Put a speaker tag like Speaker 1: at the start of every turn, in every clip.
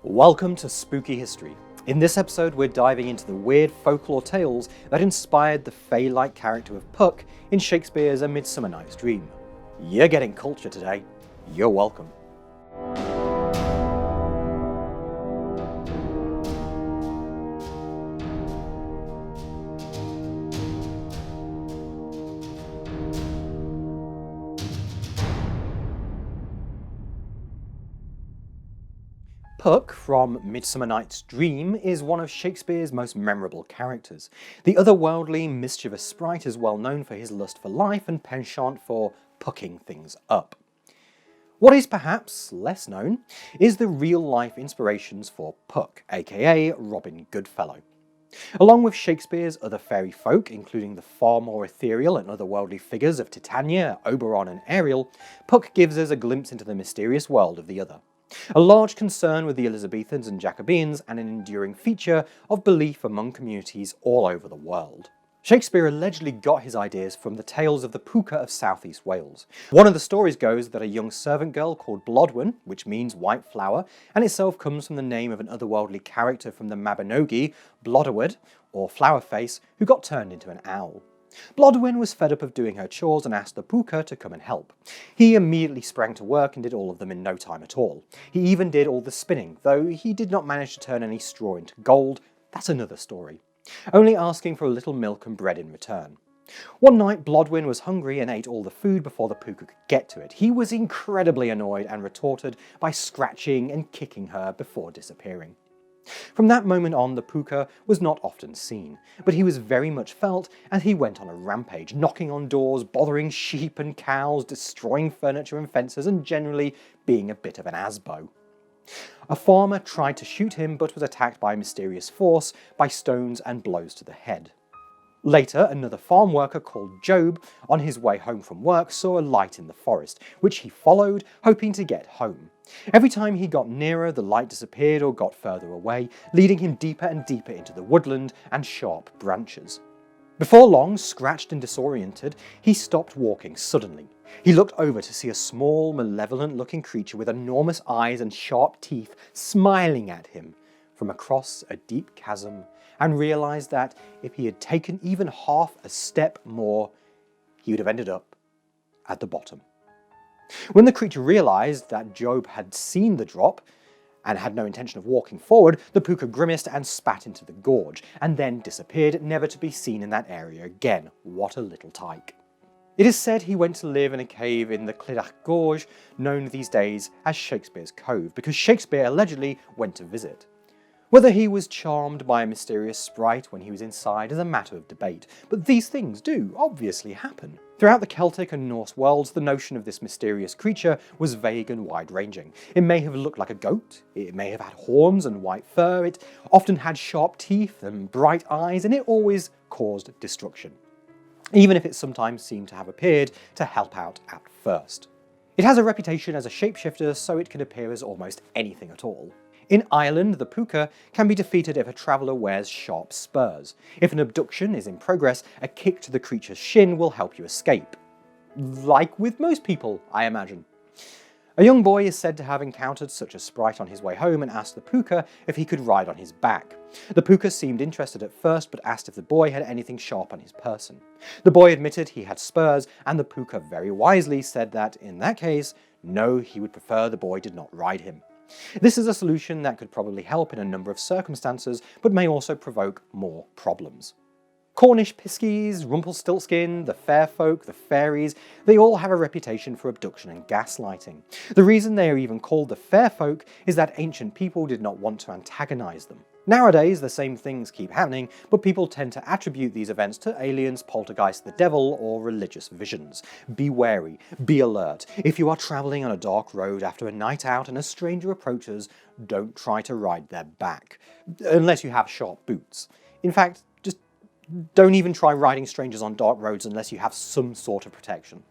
Speaker 1: Welcome to Spooky History. In this episode, we're diving into the weird folklore tales that inspired the fae-like character of Puck in Shakespeare's A Midsummer Night's Dream. You're getting culture today. You're welcome. Puck from Midsummer Night's Dream is one of Shakespeare's most memorable characters. The otherworldly, mischievous sprite is well known for his lust for life and penchant for pucking things up. What is perhaps less known is the real-life inspirations for Puck, aka Robin Goodfellow. Along with Shakespeare's other fairy folk, including the far more ethereal and otherworldly figures of Titania, Oberon and Ariel, Puck gives us a glimpse into the mysterious world of the other. A large concern with the Elizabethans and Jacobeans, and an enduring feature of belief among communities all over the world. Shakespeare allegedly got his ideas from the tales of the Pooka of southeast Wales. One of the stories goes that a young servant girl called Blodwen, which means white flower, and itself comes from the name of an otherworldly character from the Mabinogi, Blodawyd, or flower face, who got turned into an owl. Blodwen was fed up of doing her chores and asked the Pooka to come and help. He immediately sprang to work and did all of them in no time at all. He even did all the spinning, though he did not manage to turn any straw into gold. That's another story. Only asking for a little milk and bread in return. One night, Blodwen was hungry and ate all the food before the Pooka could get to it. He was incredibly annoyed and retorted by scratching and kicking her before disappearing. From that moment on, the Pooka was not often seen, but he was very much felt, and he went on a rampage, knocking on doors, bothering sheep and cows, destroying furniture and fences, and generally being a bit of an asbo. A farmer tried to shoot him, but was attacked by a mysterious force, by stones and blows to the head. Later, another farm worker called Job, on his way home from work, saw a light in the forest, which he followed, hoping to get home. Every time he got nearer, the light disappeared or got further away, leading him deeper and deeper into the woodland and sharp branches. Before long, scratched and disoriented, he stopped walking suddenly. He looked over to see a small, malevolent-looking creature with enormous eyes and sharp teeth smiling at him from across a deep chasm, and realized that if he had taken even half a step more, he would have ended up at the bottom. When the creature realized that Job had seen the drop and had no intention of walking forward, the Pooka grimaced and spat into the gorge, and then disappeared, never to be seen in that area again. What a little tyke. It is said he went to live in a cave in the Clydach Gorge, known these days as Shakespeare's Cove, because Shakespeare allegedly went to visit. Whether he was charmed by a mysterious sprite when he was inside is a matter of debate, but these things do obviously happen. Throughout the Celtic and Norse worlds, the notion of this mysterious creature was vague and wide-ranging. It may have looked like a goat, it may have had horns and white fur, it often had sharp teeth and bright eyes, and it always caused destruction, even if it sometimes seemed to have appeared to help out at first. It has a reputation as a shapeshifter, so it can appear as almost anything at all. In Ireland, the Pooka can be defeated if a traveller wears sharp spurs. If an abduction is in progress, a kick to the creature's shin will help you escape. Like with most people, I imagine. A young boy is said to have encountered such a sprite on his way home and asked the Pooka if he could ride on his back. The Pooka seemed interested at first, but asked if the boy had anything sharp on his person. The boy admitted he had spurs, and the Pooka very wisely said that, in that case, no, he would prefer the boy did not ride him. This is a solution that could probably help in a number of circumstances, but may also provoke more problems. Cornish piskies, Rumpelstiltskin, the fair folk, the fairies, they all have a reputation for abduction and gaslighting. The reason they are even called the fair folk is that ancient people did not want to antagonize them. Nowadays, the same things keep happening, but people tend to attribute these events to aliens, poltergeist, the devil, or religious visions. Be wary, be alert. If you are travelling on a dark road after a night out and a stranger approaches, don't try to ride their back, unless you have sharp boots. In fact, just don't even try riding strangers on dark roads unless you have some sort of protection.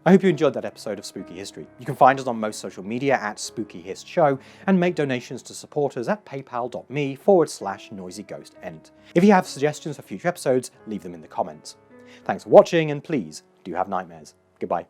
Speaker 1: I hope you enjoyed that episode of Spooky History. You can find us on most social media at SpookyHistShow and make donations to support us at paypal.me/noisyghostend. If you have suggestions for future episodes, leave them in the comments. Thanks for watching, and please do have nightmares. Goodbye.